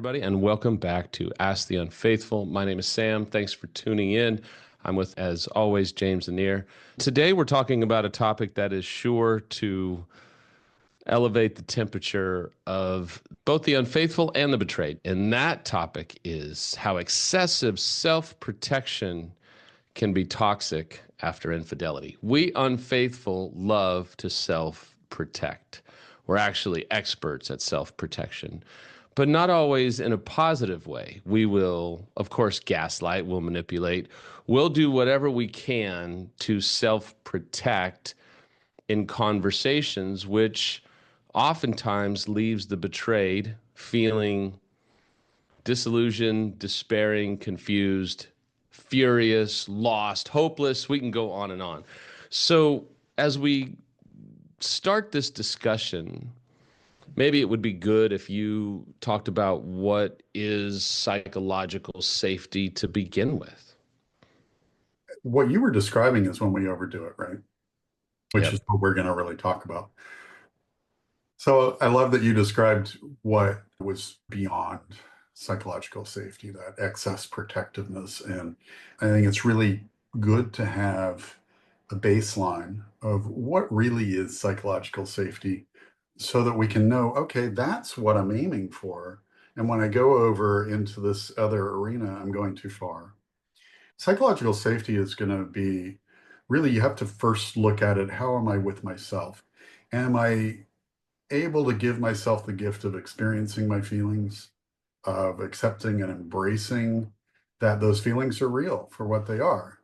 everybody, and welcome back to Ask the Unfaithful. My name is Sam. Thanks for tuning in. I'm with, as always, James Anir. Today, we're talking about a topic that is sure to elevate the temperature of both the unfaithful and the betrayed. And that topic is how excessive self-protection can be toxic after infidelity. We unfaithful love to self-protect. We're actually experts at self-protection, but not always in a positive way. We will, of course, gaslight, we'll manipulate, we'll do whatever we can to self-protect in conversations, which oftentimes leaves the betrayed feeling disillusioned, despairing, confused, furious, lost, hopeless. We can go on and on. So, as we start this discussion, maybe it would be good if you talked about what is psychological safety to begin with. What you were describing is when we overdo it, right? Which is Yep. what we're going to really talk about. So I love that you described what was beyond psychological safety, that excess protectiveness. And I think it's really good to have a baseline of what really is psychological safety so that we can know, okay, that's what I'm aiming for. And when I go over into this other arena, I'm going too far. Psychological safety is going to be really, you have to first look at it. How am I with myself? Am I able to give myself the gift of experiencing my feelings, of accepting and embracing that those feelings are real for what they are,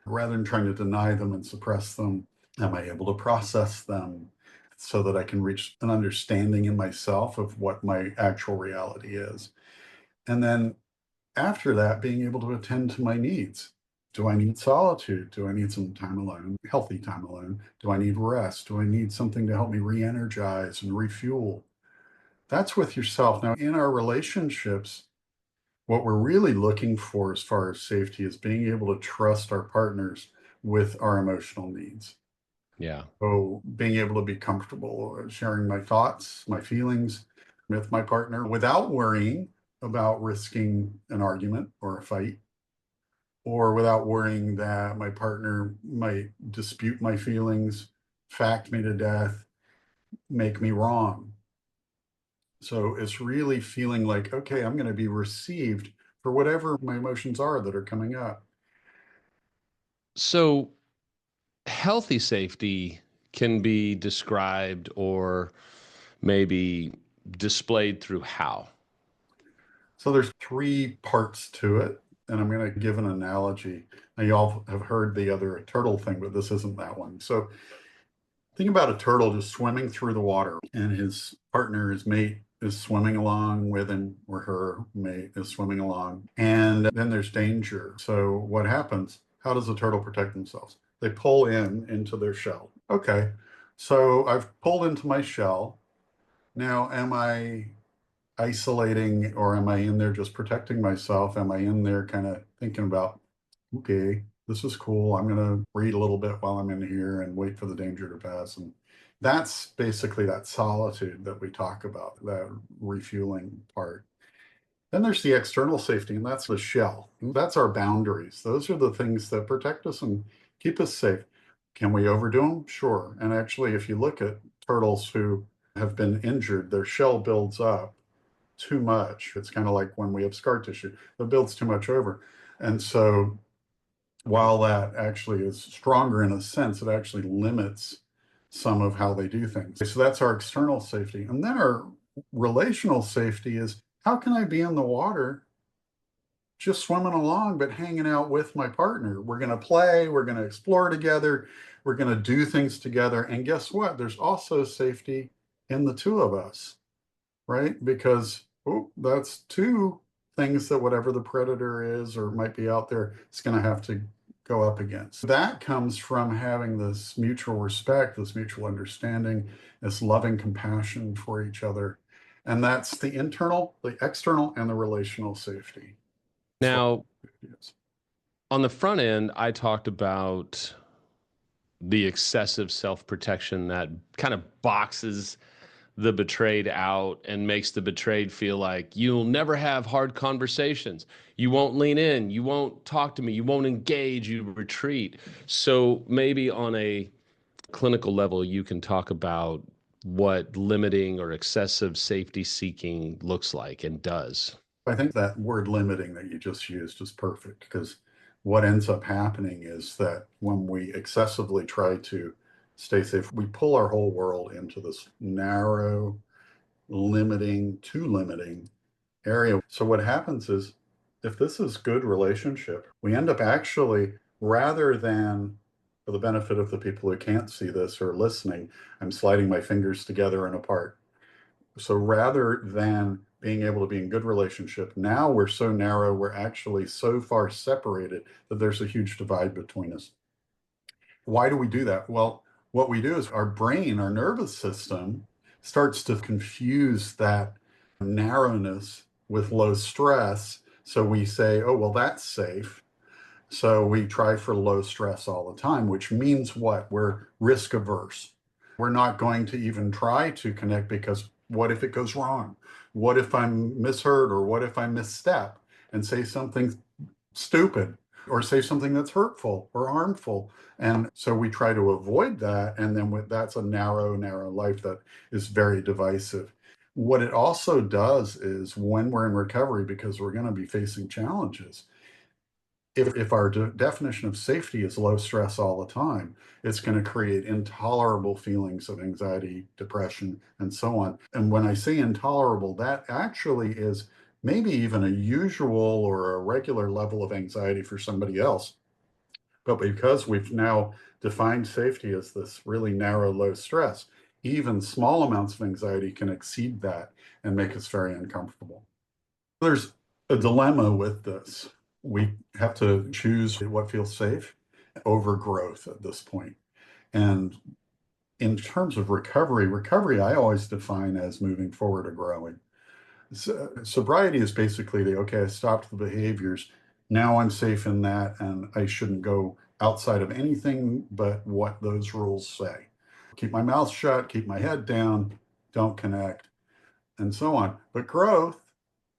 rather than trying to deny them and suppress them? Am I able to process them so that I can reach an understanding in myself of what my actual reality is? And then after that, being able to attend to my needs. Do I need solitude? Do I need some time alone, healthy time alone? Do I need rest? Do I need something to help me re-energize and refuel? That's with yourself. Now, in our relationships, what we're really looking for as far as safety is being able to trust our partners with our emotional needs. Yeah. So being able to be comfortable sharing my thoughts, my feelings with my partner without worrying about risking an argument or a fight, or without worrying that my partner might dispute my feelings, fact me to death, make me wrong. So it's really feeling like, okay, I'm going to be received for whatever my emotions are that are coming up. So, healthy safety can be described or maybe displayed through how? So there's three parts to it. And I'm going to give an analogy. Now, you all have heard the other turtle thing, but this isn't that one. So think about a turtle just swimming through the water, and his partner, his mate, is swimming along with him, or her mate is swimming along. And then there's danger. So what happens? How does the turtle protect themselves? They pull into their shell. Okay. So I've pulled into my shell. Now, am I isolating, or am I in there just protecting myself? Am I in there kind of thinking about, okay, this is cool. I'm going to read a little bit while I'm in here and wait for the danger to pass. And that's basically that solitude that we talk about, that refueling part. Then there's the external safety, and that's the shell. That's our boundaries. Those are the things that protect us and keep us safe. Can we overdo them? Sure. And actually, if you look at turtles who have been injured, their shell builds up too much. It's kind of like when we have scar tissue, it builds too much over. And so while that actually is stronger in a sense, it actually limits some of how they do things. So that's our external safety. And then our relational safety is, how can I be in the water just swimming along, but hanging out with my partner? We're going to play, we're going to explore together, we're going to do things together. And guess what? There's also safety in the two of us, right? Because that's two things that whatever the predator is or might be out there, it's going to have to go up against. That comes from having this mutual respect, this mutual understanding, this loving compassion for each other. And that's the internal, the external, and the relational safety. That's what Now, it is. on the front end, I talked about the excessive self protection that kind of boxes the betrayed out and makes the betrayed feel like you'll never have hard conversations. You won't lean in. You won't talk to me. You won't engage. You retreat. So maybe on a clinical level, you can talk about what limiting or excessive safety seeking looks like and does. I think that word limiting that you just used is perfect because what ends up happening is that when we excessively try to stay safe, we pull our whole world into this narrow, too limiting area. So what happens is if this is good relationship, we end up actually, rather than for the benefit of the people who can't see this or listening, I'm sliding my fingers together and apart. So rather than being able to be in good relationship, now we're so narrow, we're actually so far separated that there's a huge divide between us. Why do we do that? Well, what we do is our brain, our nervous system starts to confuse that narrowness with low stress. So we say, oh, well, that's safe. So we try for low stress all the time, which means what? We're risk averse. We're not going to even try to connect because what if it goes wrong? What if I'm misheard or what if I misstep and say something stupid or say something that's hurtful or harmful? And so we try to avoid that. And then that's a narrow life that is very divisive. What it also does is when we're in recovery, because we're going to be facing challenges, if our definition of safety is low stress all the time, it's going to create intolerable feelings of anxiety, depression, and so on. And when I say intolerable, that actually is maybe even a usual or a regular level of anxiety for somebody else. But because we've now defined safety as this really narrow, low stress, even small amounts of anxiety can exceed that and make us very uncomfortable. There's a dilemma with this. We have to choose what feels safe over growth at this point. And in terms of recovery I always define as moving forward or growing. Sobriety is basically okay, I stopped the behaviors. Now I'm safe in that, and I shouldn't go outside of anything but what those rules say. Keep my mouth shut, keep my head down, don't connect, and so on. But growth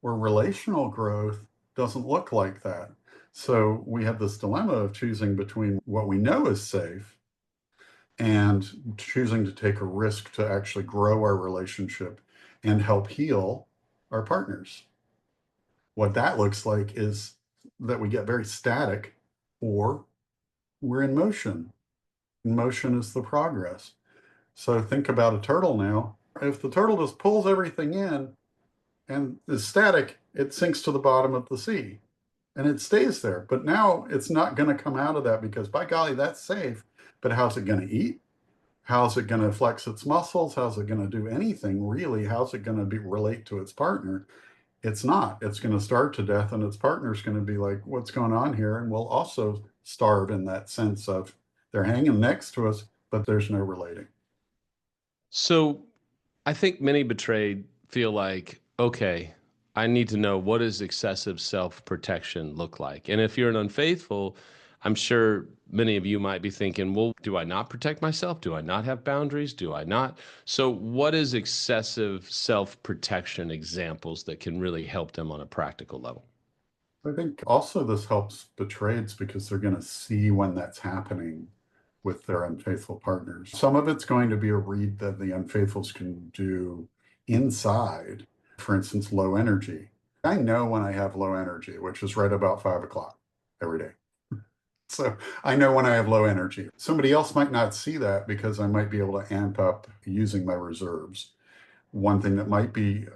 or relational growth doesn't look like that. So we have this dilemma of choosing between what we know is safe and choosing to take a risk to actually grow our relationship and help heal our partners. What that looks like is that we get very static or we're in motion. Motion is the progress. So think about a turtle now. If the turtle just pulls everything in and is static, it sinks to the bottom of the sea and it stays there. But now it's not going to come out of that because, by golly, that's safe. But how's it going to eat? How's it going to flex its muscles? How's it going to do anything really? How's it going to relate to its partner? It's not. It's going to starve to death, and its partner's going to be like, what's going on here? And we'll also starve in that sense of they're hanging next to us, but there's no relating. So I think many betrayed feel like, okay, I need to know, what does excessive self-protection look like? And if you're an unfaithful, I'm sure many of you might be thinking, well, do I not protect myself? Do I not have boundaries? Do I not? So what is excessive self-protection examples that can really help them on a practical level? I think also this helps betrayeds because they're going to see when that's happening with their unfaithful partners. Some of it's going to be a read that the unfaithfuls can do inside. For instance, low energy. I know when I have low energy, which is right about 5 o'clock every day. So I know when I have low energy. Somebody else might not see that because I might be able to amp up using my reserves. One thing that might be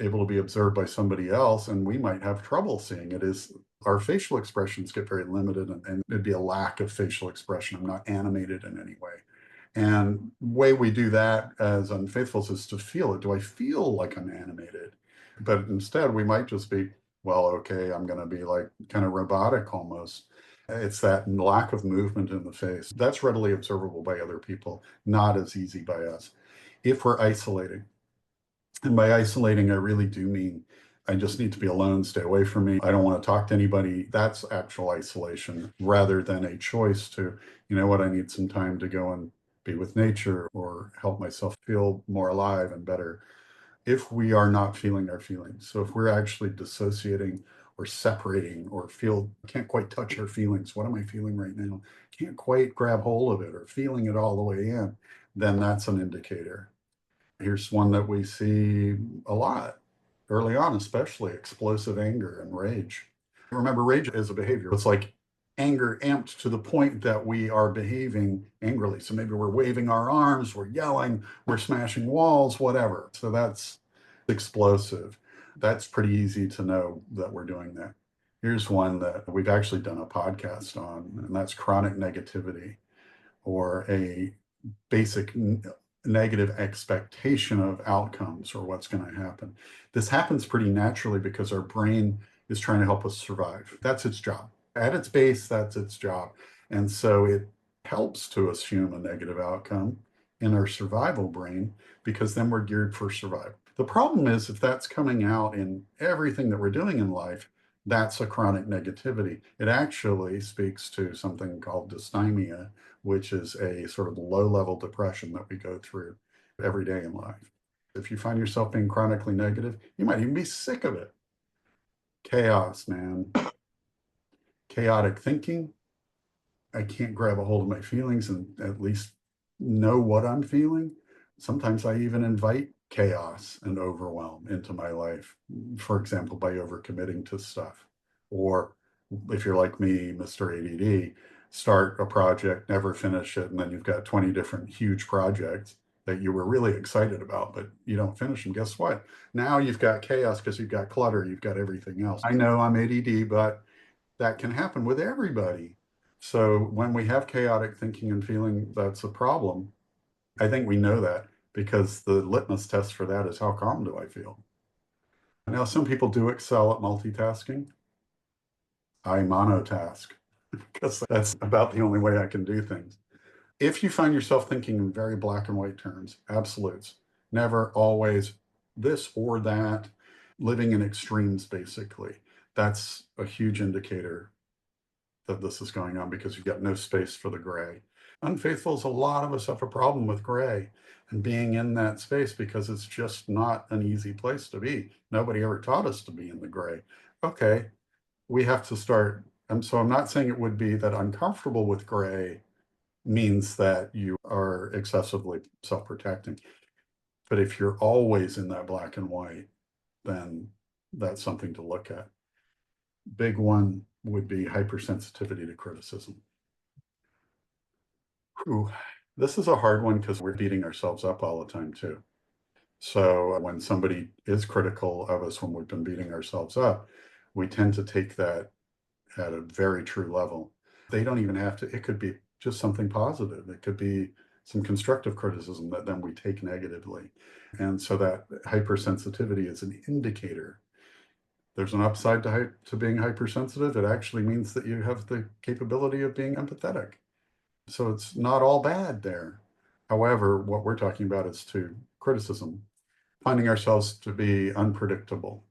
able to be observed by somebody else, and we might have trouble seeing it, is our facial expressions get very limited, and it'd be a lack of facial expression. I'm not animated in any way. And the way we do that as unfaithfuls is to feel it. Do I feel like I'm animated? But instead, we might just be, well, okay, I'm going to be like kind of robotic almost. It's that lack of movement in the face. That's readily observable by other people, not as easy by us. If we're isolating, and by isolating, I really do mean I just need to be alone, stay away from me. I don't want to talk to anybody. That's actual isolation rather than a choice to, you know what, I need some time to go and be with nature or help myself feel more alive and better if we are not feeling our feelings. So if we're actually dissociating or separating or can't quite touch our feelings, what am I feeling right now? Can't quite grab hold of it or feeling it all the way in, then that's an indicator. Here's one that we see a lot early on, especially explosive anger and rage. Remember, rage is a behavior. It's like anger amped to the point that we are behaving angrily. So maybe we're waving our arms, we're yelling, we're smashing walls, whatever. So that's explosive. That's pretty easy to know that we're doing that. Here's one that we've actually done a podcast on, and that's chronic negativity, or a basic negative expectation of outcomes or what's going to happen. This happens pretty naturally because our brain is trying to help us survive. That's its job. At its base, that's its job. And so it helps to assume a negative outcome in our survival brain because then we're geared for survival. The problem is if that's coming out in everything that we're doing in life, that's a chronic negativity. It actually speaks to something called dysthymia, which is a sort of low-level depression that we go through every day in life. If you find yourself being chronically negative, you might even be sick of it. Chaos, man. Chaotic thinking. I can't grab a hold of my feelings and at least know what I'm feeling. Sometimes I even invite chaos and overwhelm into my life, for example, by overcommitting to stuff. Or if you're like me, Mr. ADD, start a project, never finish it, and then you've got 20 different huge projects that you were really excited about, but you don't finish them. Guess what? Now you've got chaos because you've got clutter, you've got everything else. I know I'm ADD, but that can happen with everybody. So when we have chaotic thinking and feeling, that's a problem. I think we know that because the litmus test for that is how calm do I feel? Now, some people do excel at multitasking. I monotask because that's about the only way I can do things. If you find yourself thinking in very black and white terms, absolutes, never, always, this or that, living in extremes, basically, that's a huge indicator that this is going on because you've got no space for the gray. Unfaithful is a lot of us have a problem with gray and being in that space because it's just not an easy place to be. Nobody ever taught us to be in the gray. Okay, we have to start. So I'm not saying it would be that uncomfortable with gray means that you are excessively self-protecting. But if you're always in that black and white, then that's something to look at. Big one would be hypersensitivity to criticism. Whew. This is a hard one because we're beating ourselves up all the time too. So when somebody is critical of us when we've been beating ourselves up, we tend to take that at a very true level. They don't even have to, it could be just something positive. It could be some constructive criticism that then we take negatively. And so that hypersensitivity is an indicator. There's an upside to being hypersensitive. It actually means that you have the capability of being empathetic. So it's not all bad there. However, what we're talking about is to criticism, finding ourselves to be unpredictable.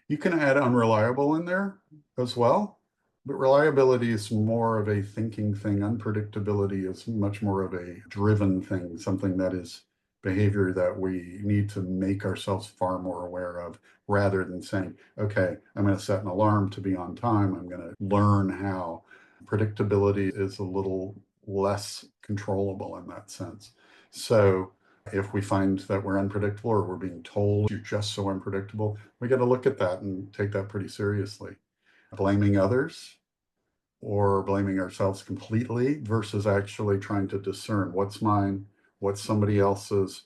You can add unreliable in there as well, but reliability is more of a thinking thing. Unpredictability is much more of a driven thing, something that is behavior that we need to make ourselves far more aware of rather than saying, okay, I'm going to set an alarm to be on time. I'm going to learn how. Predictability is a little less controllable in that sense. So if we find that we're unpredictable or we're being told you're just so unpredictable, we got to look at that and take that pretty seriously. Blaming others or blaming ourselves completely versus actually trying to discern what's mine, what's somebody else's,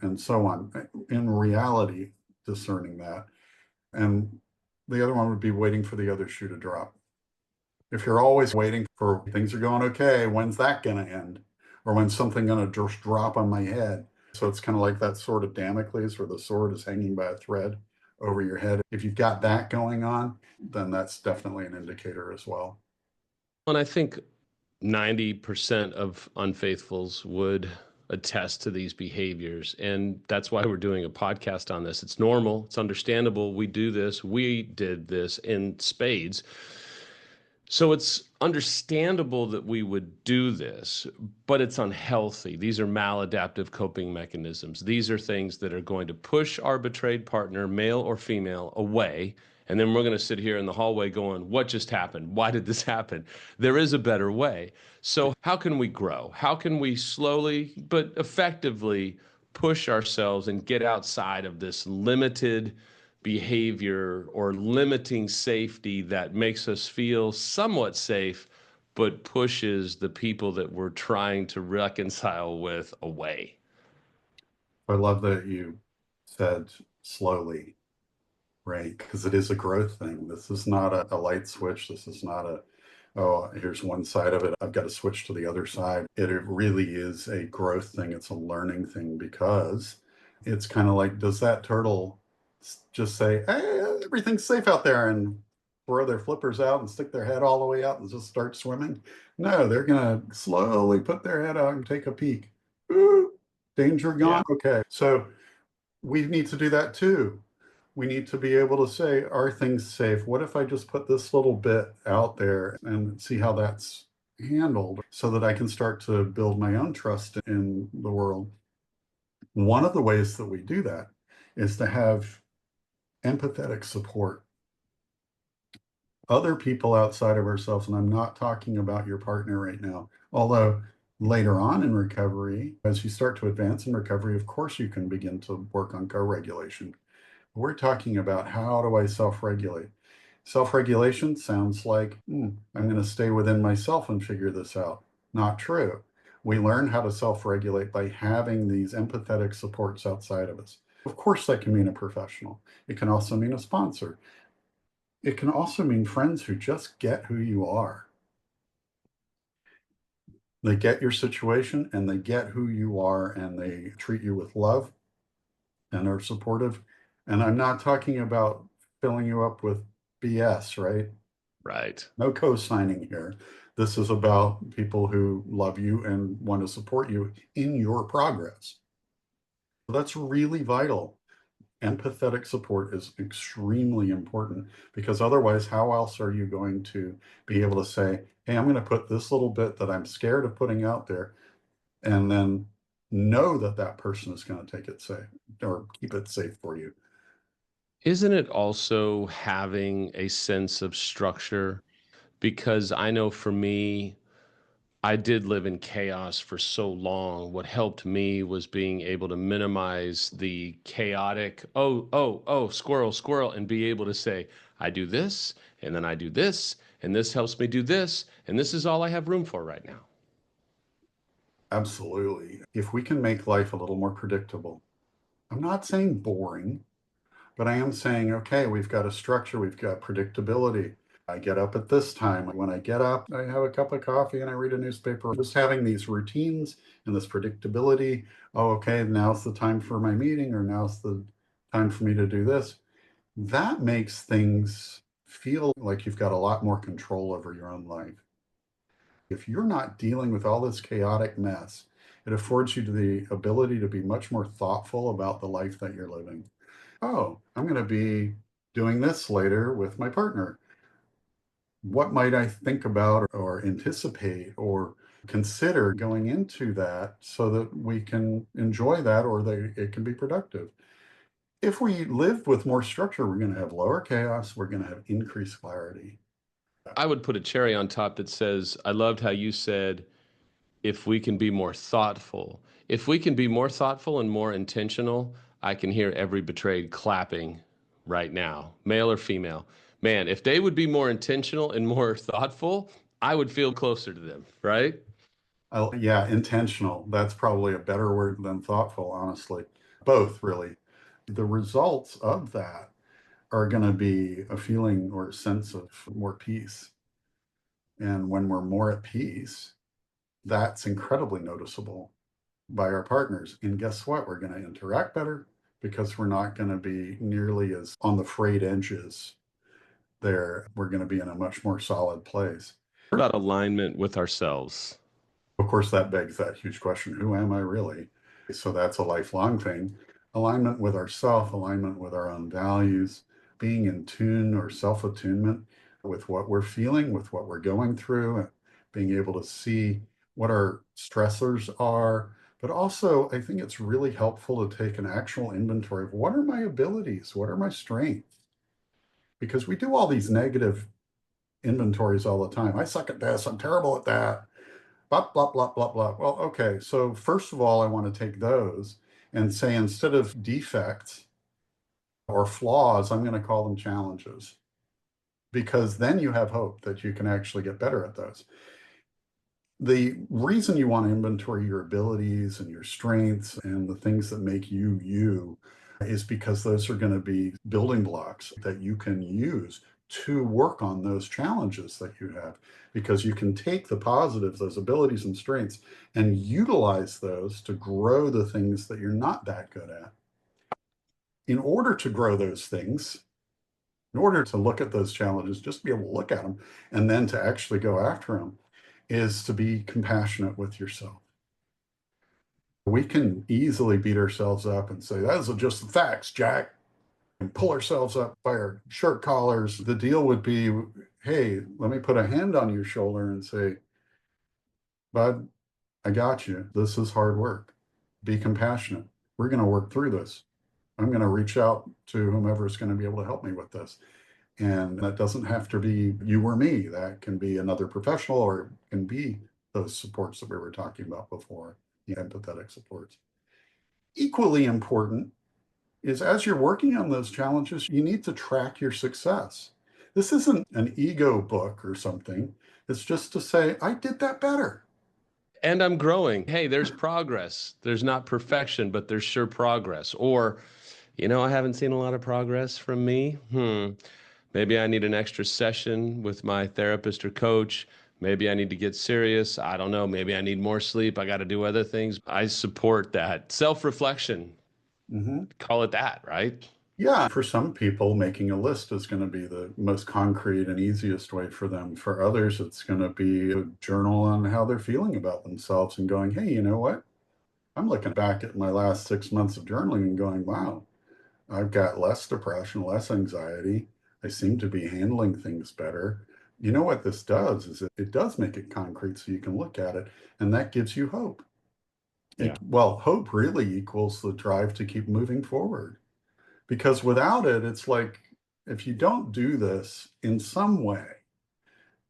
and so on. In reality, discerning that. And the other one would be waiting for the other shoe to drop. If you're always waiting for things are going okay, when's that going to end? Or when's something going to just drop on my head? So it's kind of like that sword of Damocles where the sword is hanging by a thread over your head. If you've got that going on, then that's definitely an indicator as well. And I think 90% of unfaithfuls would attest to these behaviors. And that's why we're doing a podcast on this. It's normal, it's understandable. We do this, we did this in spades. So it's understandable that we would do this, but it's unhealthy. These are maladaptive coping mechanisms. These are things that are going to push our betrayed partner, male or female, away. And then we're going to sit here in the hallway going, what just happened? Why did this happen? There is a better way. So, how can we grow? How can we slowly but effectively push ourselves and get outside of this limited behavior or limiting safety that makes us feel somewhat safe, but pushes the people that we're trying to reconcile with away? I love that you said slowly, right? Because it is a growth thing. This is not a light switch. This is not a, oh, here's one side of it. I've got to switch to the other side. It really is a growth thing. It's a learning thing because it's kind of like, does that turtle just say, hey, everything's safe out there and throw their flippers out and stick their head all the way out and just start swimming? No, they're going to slowly put their head out and take a peek. Ooh, danger Yeah. gone. Okay. So we need to do that too. We need to be able to say, are things safe? What if I just put this little bit out there and see how that's handled so that I can start to build my own trust in the world? One of the ways that we do that is to have empathetic support. Other people outside of ourselves, and I'm not talking about your partner right now, although later on in recovery, as you start to advance in recovery, of course you can begin to work on co-regulation. We're talking about how do I self-regulate? Self-regulation sounds like, I'm going to stay within myself and figure this out. Not true. We learn how to self-regulate by having these empathetic supports outside of us. Of course, that can mean a professional. It can also mean a sponsor. It can also mean friends who just get who you are. They get your situation and they get who you are and they treat you with love and are supportive. And I'm not talking about filling you up with BS, right? Right. No co-signing here. This is about people who love you and want to support you in your progress. That's really vital. Empathetic support is extremely important because otherwise, how else are you going to be able to say, hey, I'm going to put this little bit that I'm scared of putting out there and then know that that person is going to take it safe or keep it safe for you. Isn't it also having a sense of structure? Because I know for me, I did live in chaos for so long. What helped me was being able to minimize the chaotic, squirrel, squirrel, and be able to say, I do this, and then I do this, and this helps me do this, and this is all I have room for right now. Absolutely. If we can make life a little more predictable, I'm not saying boring, but I am saying, okay, we've got a structure, we've got predictability. I get up at this time. When I get up, I have a cup of coffee and I read a newspaper. Just having these routines and this predictability. Oh, okay, now's the time for my meeting, or now's the time for me to do this. That makes things feel like you've got a lot more control over your own life. If you're not dealing with all this chaotic mess, it affords you the ability to be much more thoughtful about the life that you're living. Oh, I'm going to be doing this later with my partner. What might I think about or anticipate or consider going into that so that we can enjoy that or that it can be productive? If we live with more structure, we're going to have lower chaos, we're going to have increased clarity. I would put a cherry on top that says, I loved how you said, if we can be more thoughtful. If we can be more thoughtful and more intentional, I can hear every betrayed clapping right now, male or female. Man, if they would be more intentional and more thoughtful, I would feel closer to them, right? Yeah, intentional. That's probably a better word than thoughtful, honestly. Both, really. The results of that are going to be a feeling or a sense of more peace. And when we're more at peace, that's incredibly noticeable by our partners. And guess what? We're going to interact better because we're not going to be nearly as on the frayed edges there. We're going to be in a much more solid place. What about alignment with ourselves? Of course, that begs that huge question, who am I really? So that's a lifelong thing. Alignment with ourself, alignment with our own values, being in tune or self attunement with what we're feeling, with what we're going through, and being able to see what our stressors are. But also, I think it's really helpful to take an actual inventory of what are my abilities? What are my strengths? Because we do all these negative inventories all the time. I suck at this. I'm terrible at that. Blah, blah, blah, blah, blah. Well, okay. So, first of all, I want to take those and say instead of defects or flaws, I'm going to call them challenges because then you have hope that you can actually get better at those. The reason you want to inventory your abilities and your strengths and the things that make you you is because those are going to be building blocks that you can use to work on those challenges that you have, because you can take the positives, those abilities and strengths, and utilize those to grow the things that you're not that good at. In order to grow those things, in order to look at those challenges, just be able to look at them and then to actually go after them, is to be compassionate with yourself. We can easily beat ourselves up and say, those are just the facts, Jack, and pull ourselves up by our shirt collars. The deal would be, hey, let me put a hand on your shoulder and say, bud, I got you. This is hard work. Be compassionate. We're going to work through this. I'm going to reach out to whomever is going to be able to help me with this. And that doesn't have to be you or me. That can be another professional, or it can be those supports that we were talking about before, the empathetic supports. Equally important is as you're working on those challenges, you need to track your success. This isn't an ego book or something. It's just to say, I did that better. And I'm growing. Hey, there's progress. There's not perfection, but there's sure progress. Or, I haven't seen a lot of progress from me. Maybe I need an extra session with my therapist or coach. Maybe I need to get serious. I don't know. Maybe I need more sleep. I got to do other things. I support that. Self-reflection. Mm-hmm. Call it that, right? Yeah, for some people, making a list is going to be the most concrete and easiest way for them. For others, it's going to be a journal on how they're feeling about themselves and going, hey, you know what? I'm looking back at my last 6 months of journaling and going, wow, I've got less depression, less anxiety. I seem to be handling things better. You know what this does is it does make it concrete so you can look at it, and that gives you hope. Yeah. Well, hope really equals the drive to keep moving forward. Because without it, it's like if you don't do this in some way,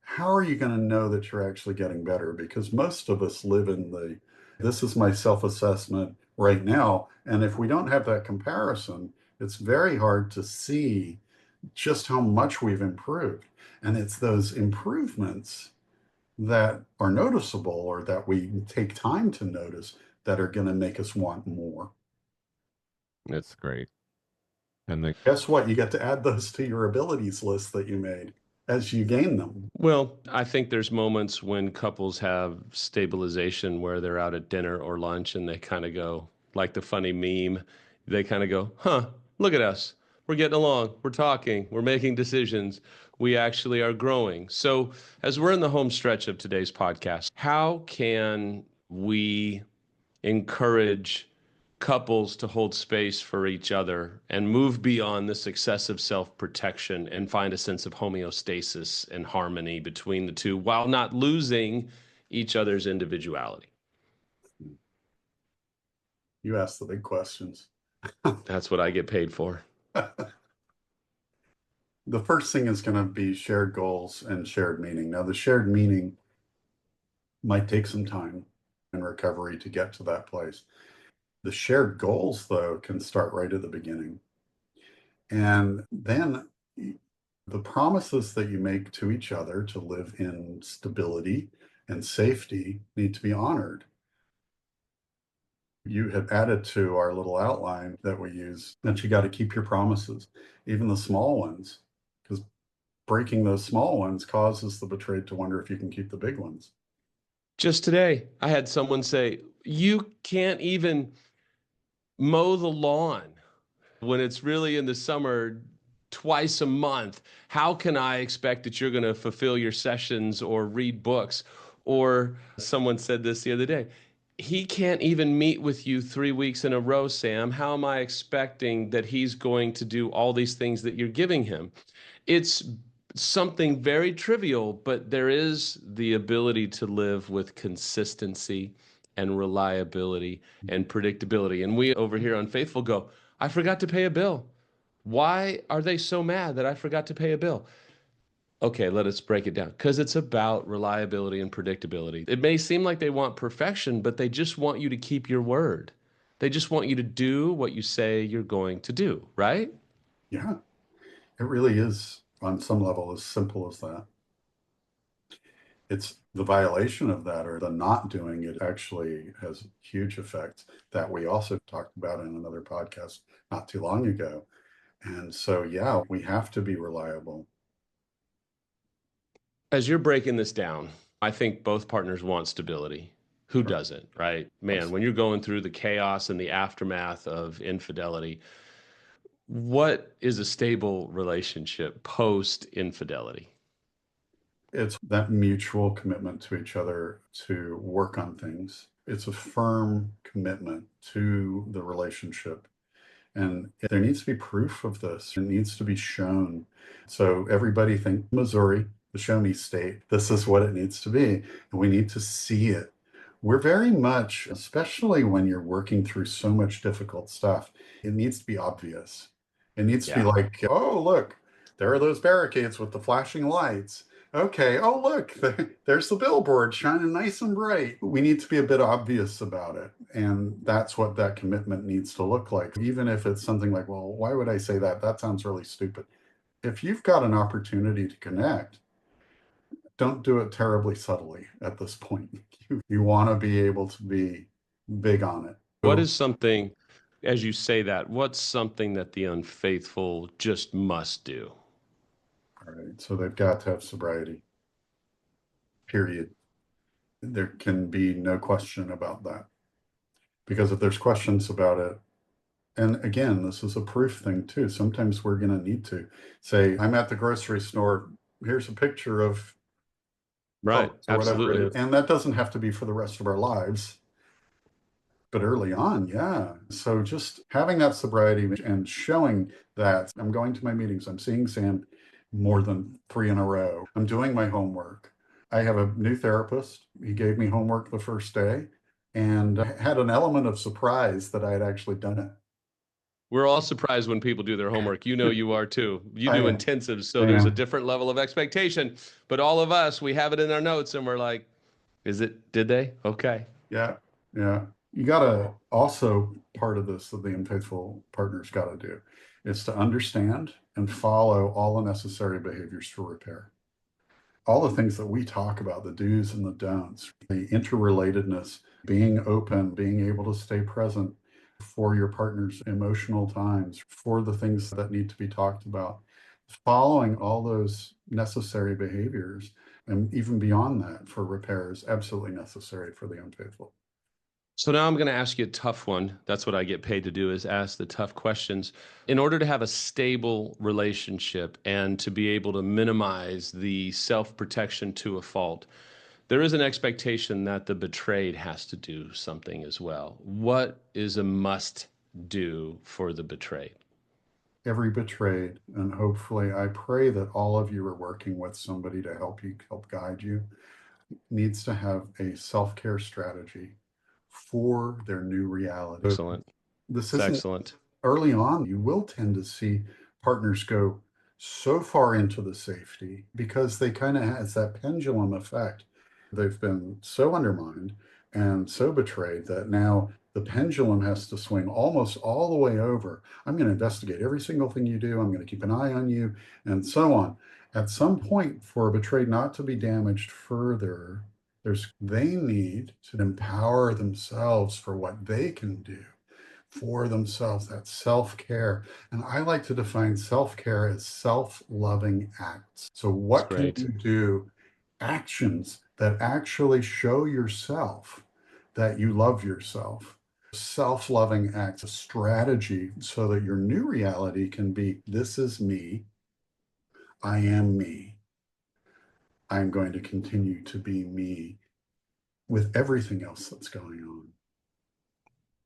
how are you going to know that you're actually getting better? Because most of us live in this is my self assessment right now. And if we don't have that comparison, it's very hard to see just how much we've improved. And it's those improvements that are noticeable or that we take time to notice that are going to make us want more. It's great. And Guess what? You get to add those to your abilities list that you made as you gain them. Well, I think there's moments when couples have stabilization where they're out at dinner or lunch and they kind of go, like the funny meme, they kind of go, huh, look at us. We're getting along. We're talking. We're making decisions. We actually are growing. So, as we're in the home stretch of today's podcast, how can we encourage couples to hold space for each other and move beyond this excessive self-protection and find a sense of homeostasis and harmony between the two while not losing each other's individuality? You ask the big questions. That's what I get paid for. The first thing is going to be shared goals and shared meaning. Now, the shared meaning might take some time and recovery to get to that place. The shared goals, though, can start right at the beginning. And then the promises that you make to each other to live in stability and safety need to be honored. You had added to our little outline that we use that you got to keep your promises, even the small ones, because breaking those small ones causes the betrayed to wonder if you can keep the big ones. Just today, I had someone say, you can't even mow the lawn when it's really in the summer twice a month. How can I expect that you're going to fulfill your sessions or read books? Or someone said this the other day, he can't even meet with you 3 weeks in a row, Sam. How am I expecting that he's going to do all these things that you're giving him? It's something very trivial, but there is the ability to live with consistency and reliability and predictability. And we over here on Faithful go, I forgot to pay a bill. Why are they so mad that I forgot to pay a bill? Okay, let us break it down because it's about reliability and predictability. It may seem like they want perfection, but they just want you to keep your word. They just want you to do what you say you're going to do, right? Yeah, it really is on some level as simple as that. It's the violation of that or the not doing it actually has huge effects that we also talked about in another podcast not too long ago. And so, yeah, we have to be reliable. As you're breaking this down, I think both partners want stability. Who Sure. doesn't, right? Man, when you're going through the chaos and the aftermath of infidelity, what is a stable relationship post infidelity? It's that mutual commitment to each other to work on things. It's a firm commitment to the relationship. And there needs to be proof of this. It needs to be shown. So everybody think Missouri, the show me state, this is what it needs to be. And we need to see it. We're very much, especially when you're working through so much difficult stuff, it needs to be obvious. It needs to be Yeah. like, oh, look, there are those barricades with the flashing lights. Okay, oh, look, there's the billboard shining nice and bright. We need to be a bit obvious about it. And that's what that commitment needs to look like. Even if it's something like, well, why would I say that? That sounds really stupid. If you've got an opportunity to connect, don't do it terribly subtly at this point. You want to be able to be big on it. What is something, as you say that, what's something that the unfaithful just must do? All right. So they've got to have sobriety, period. There can be no question about that. Because if there's questions about it, and again, this is a proof thing too. Sometimes we're going to need to say, I'm at the grocery store. Here's a picture of Right. or whatever it Absolutely. is. And that doesn't have to be for the rest of our lives, but early on, yeah. So just having that sobriety and showing that I'm going to my meetings, I'm seeing Sam more than 3 in a row. I'm doing my homework. I have a new therapist. He gave me homework the first day and had an element of surprise that I had actually done it. We're all surprised when people do their homework. You know you are too. You I do am. intensives, so I there's a am. different level of expectation. But all of us, we have it in our notes and we're like, did they? Okay. Yeah. Yeah. You got to also, part of this that the unfaithful partner's got to do is to understand and follow all the necessary behaviors for repair. All the things that we talk about, the do's and the don'ts, the interrelatedness, being open, being able to stay present for your partner's emotional times, for the things that need to be talked about, following all those necessary behaviors, and even beyond that for repair is absolutely necessary for the unfaithful. So now I'm going to ask you a tough one. That's what I get paid to do is ask the tough questions. In order to have a stable relationship and to be able to minimize the self-protection to a fault, there is an expectation that the betrayed has to do something as well. What is a must do for the betrayed? Every betrayed, and hopefully I pray that all of you are working with somebody to help you, help guide you, needs to have a self-care strategy for their new reality. Excellent. This It's isn't excellent. early on. You will tend to see partners go so far into the safety because they kind of has that pendulum effect. They've been so undermined and so betrayed that now the pendulum has to swing almost all the way over. I'm going to investigate every single thing you do. I'm going to keep an eye on you and so on. At some point, for a betrayed not to be damaged further, they need to empower themselves for what they can do for themselves, that self-care. And I like to define self-care as self-loving acts. So It's what can great. you do? Actions that actually show yourself that you love yourself. Self-loving acts, a strategy so that your new reality can be, this is me. I am me. I'm going to continue to be me with everything else that's going on.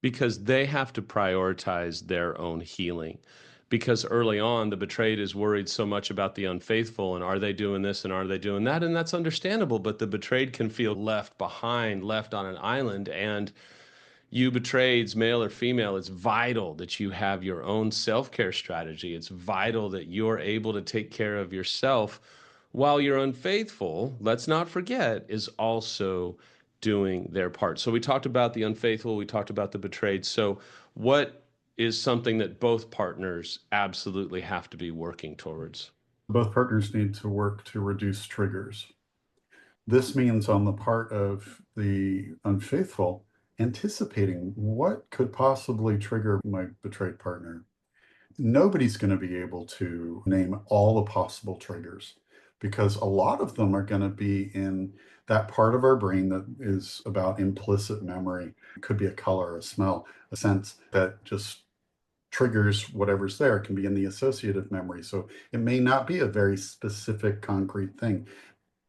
Because they have to prioritize their own healing. because early on the betrayed is worried so much about the unfaithful and are they doing this and are they doing that, and that's understandable, but the betrayed can feel left behind, left on an island. And you betrayeds, male or female, it's vital that you have your own self-care strategy. It's vital that you're able to take care of yourself while you're unfaithful, let's not forget, is also doing their part. So we talked about the unfaithful, we talked about the betrayed. So what is something that both partners absolutely have to be working towards? Both partners need to work to reduce triggers. This means on the part of the unfaithful, anticipating what could possibly trigger my betrayed partner. Nobody's going to be able to name all the possible triggers because a lot of them are going to be in that part of our brain that is about implicit memory. It could be a color, a smell, a sense that just triggers whatever's there. It can be in the associative memory. So it may not be a very specific, concrete thing,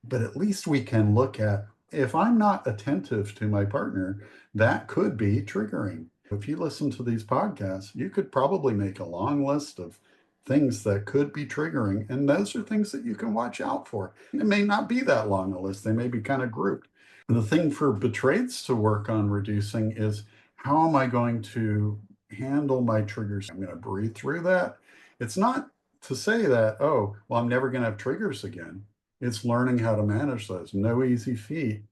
but at least we can look at if I'm not attentive to my partner, that could be triggering. If you listen to these podcasts, you could probably make a long list of things that could be triggering. And those are things that you can watch out for. It may not be that long a list, they may be kind of grouped. And the thing for betrayeds to work on reducing is how am I going to handle my triggers? I'm going to breathe through that. It's not to say that, oh, well, I'm never going to have triggers again. It's learning how to manage those. No easy feat.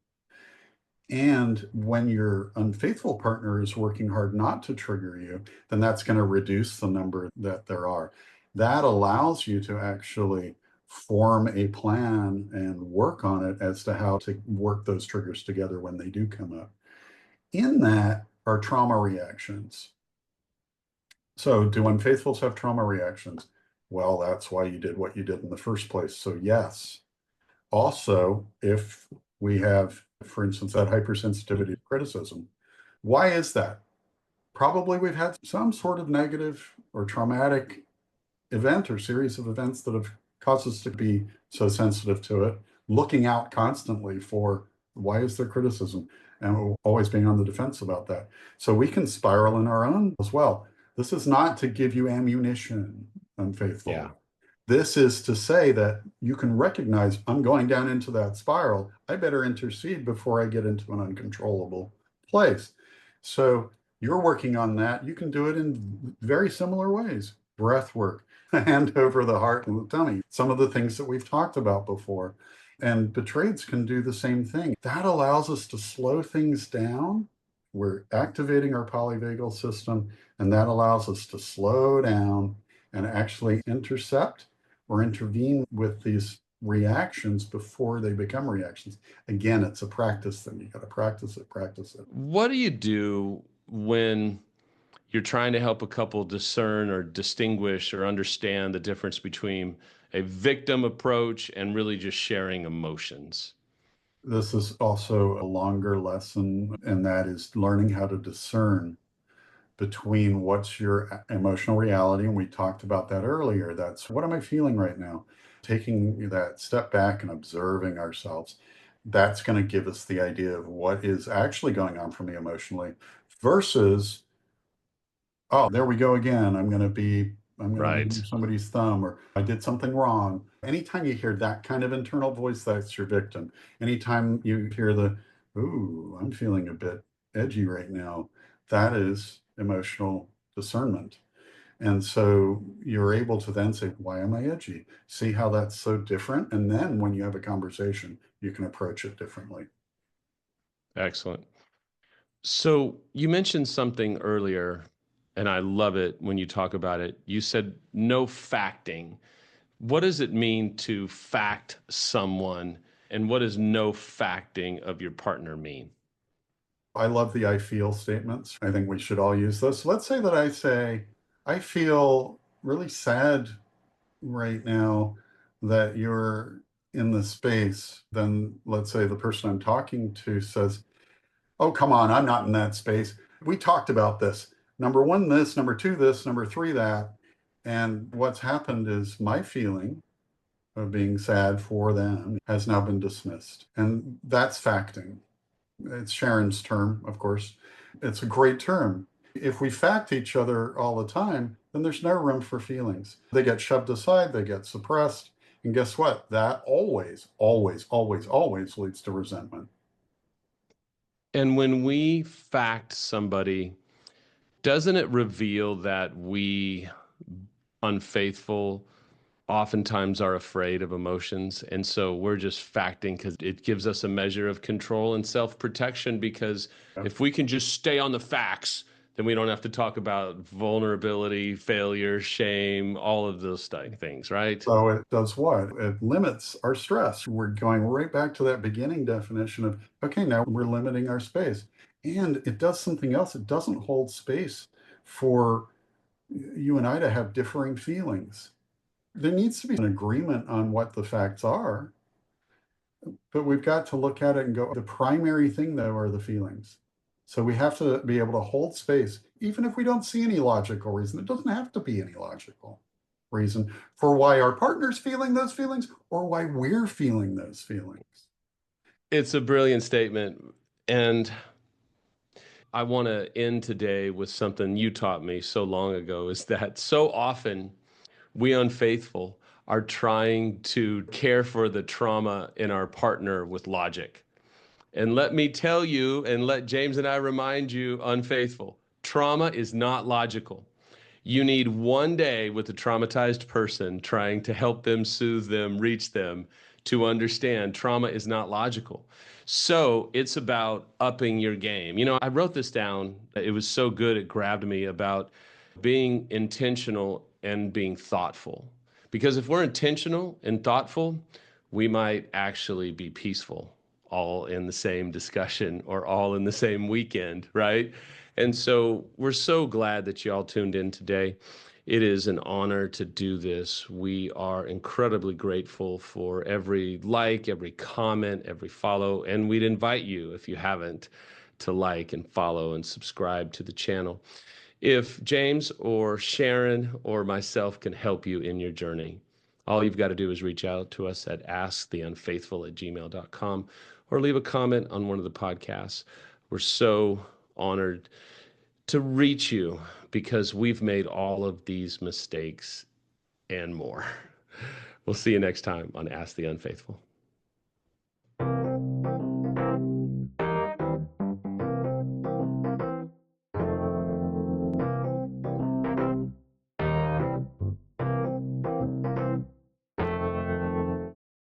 And when your unfaithful partner is working hard not to trigger you, then that's going to reduce the number that there are. That allows you to actually form a plan and work on it as to how to work those triggers together when they do come up. In that are trauma reactions. So do unfaithfuls have trauma reactions? Well, that's why you did what you did in the first place. So yes. Also, if we have, for instance, that hypersensitivity to criticism, why is that? Probably we've had some sort of negative or traumatic event or series of events that have caused us to be so sensitive to it, looking out constantly for why is there criticism, and always being on the defense about that. So we can spiral in our own as well. This is not to give you ammunition, unfaithful. Yeah. This is to say that you can recognize I'm going down into that spiral. I better intercede before I get into an uncontrollable place. So you're working on that. You can do it in very similar ways. Breath work, hand over the heart and the tummy. Some of the things that we've talked about before. And betrayeds can do the same thing. That allows us to slow things down. We're activating our polyvagal system, and that allows us to slow down and actually intercept or intervene with these reactions before they become reactions. Again, it's a practice thing. You got to practice it, practice it. What do you do when you're trying to help a couple discern or distinguish or understand the difference between a victim approach and really just sharing emotions? This is also a longer lesson, and that is learning how to discern between what's your emotional reality. And we talked about that earlier. That's what am I feeling right now? Taking that step back and observing ourselves. That's going to give us the idea of what is actually going on for me emotionally versus, oh, there we go again. I'm going to be Right. under somebody's thumb, or I did something wrong. Anytime you hear that kind of internal voice, that's your victim. Anytime you hear the, ooh, I'm feeling a bit edgy right now, that is emotional discernment. And so you're able to then say, why am I edgy? See how that's so different. And then when you have a conversation, you can approach it differently. Excellent. So you mentioned something earlier, and I love it when you talk about it. You said no facting. What does it mean to fact someone, and what does no facting of your partner mean? I love the I feel statements. I think we should all use those. So let's say that I say, I feel really sad right now that you're in the space. Then let's say the person I'm talking to says, oh, come on, I'm not in that space. We talked about this. Number one, this, number two, this, number three, that. And what's happened is my feeling of being sad for them has now been dismissed. And that's facting. It's Sharon's term, of course. It's a great term. If we fact each other all the time, then there's no room for feelings. They get shoved aside, they get suppressed. And guess what? That always, always, always, always leads to resentment. And when we fact somebody, doesn't it reveal that we unfaithful oftentimes are afraid of emotions? And so we're just facting because it gives us a measure of control and self-protection, because Yeah. if we can just stay on the facts, then we don't have to talk about vulnerability, failure, shame, all of those things, right? So it does what? It limits our stress. We're going right back to that beginning definition of, okay, now we're limiting our space. And it does something else. It doesn't hold space for you and I to have differing feelings. There needs to be an agreement on what the facts are, but we've got to look at it and go, the primary thing, though, are the feelings. So we have to be able to hold space, even if we don't see any logical reason. It doesn't have to be any logical reason for why our partner's feeling those feelings or why we're feeling those feelings. It's a brilliant statement. And I want to end today with something you taught me so long ago, is that so often we unfaithful are trying to care for the trauma in our partner with logic. And let me tell you, and let James and I remind you, unfaithful, trauma is not logical. You need one day with a traumatized person trying to help them, soothe them, reach them to understand trauma is not logical. So it's about upping your game. You know, I wrote this down. It was so good, it grabbed me, about being intentional and being thoughtful. Because if we're intentional and thoughtful, we might actually be peaceful all in the same discussion or all in the same weekend, right? And so we're so glad that you all tuned in today. It is an honor to do this. We are incredibly grateful for every like, every comment, every follow, and we'd invite you, if you haven't, to like and follow and subscribe to the channel. If James or Sharon or myself can help you in your journey, all you've got to do is reach out to us at asktheunfaithful@gmail.com or leave a comment on one of the podcasts. We're so honored to reach you because we've made all of these mistakes and more. We'll see you next time on Ask the Unfaithful.